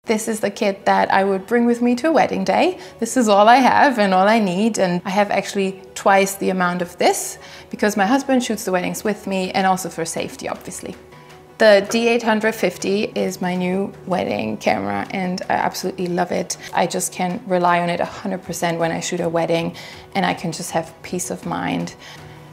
This is the kit that I would bring with me to a wedding day. This is all I have and all I need, and I have actually twice the amount of this because my husband shoots the weddings with me, and also for safety, obviously. The D850 is my new wedding camera and I absolutely love it. I just can rely on it 100% when I shoot a wedding, and I can just have peace of mind.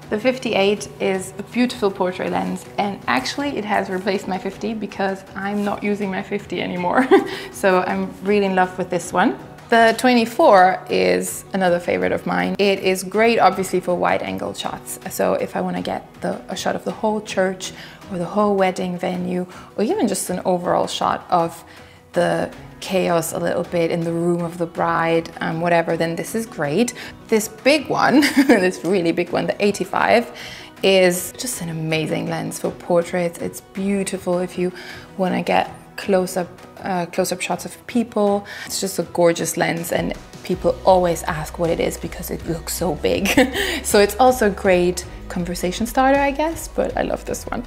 The 58 is a beautiful portrait lens, and actually it has replaced my 50 because I'm not using my 50 anymore. So I'm really in love with this one. The 24 is another favorite of mine. It is great obviously for wide angle shots. So if I want to get a shot of the whole church or the whole wedding venue, or even just an overall shot of the chaos a little bit in the room of the bride, whatever, then this is great. This big one, this really big one, the 85, is just an amazing lens for portraits. It's beautiful if you want to get close-up shots of people. It's just a gorgeous lens, and people always ask what it is because it looks so big. So it's also a great conversation starter, I guess, but I love this one.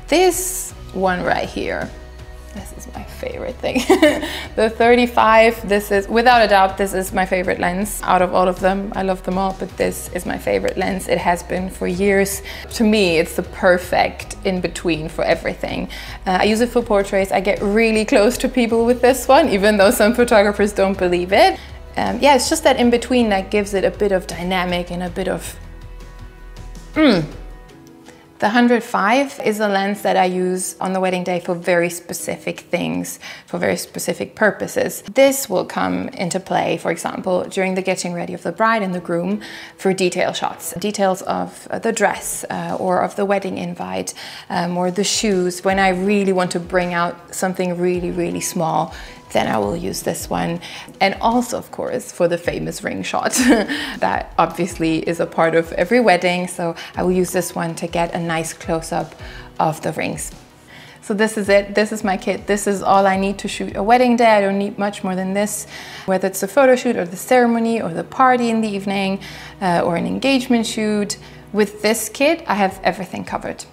This one right here, this is my favorite thing. The 35, this is, without a doubt, this is my favorite lens out of all of them. I love them all, but this is my favorite lens. It has been for years. To me, it's the perfect in-between for everything. I use it for portraits. I get really close to people with this one, even though some photographers don't believe it. Yeah, it's just that in-between that gives it a bit of dynamic and a bit of The 105 is a lens that I use on the wedding day for very specific things, for very specific purposes. This will come into play, for example, during the getting ready of the bride and the groom for detail shots. Details of the dress or of the wedding invite or the shoes. When I really want to bring out something really, really small, then I will use this one. And also, of course, for the famous ring shot. That obviously is a part of every wedding, so I will use this one to get a nice close-up of the rings. So this is it. This is my kit. This is all I need to shoot a wedding day. I don't need much more than this, whether it's a photo shoot or the ceremony or the party in the evening or an engagement shoot. With this kit, I have everything covered.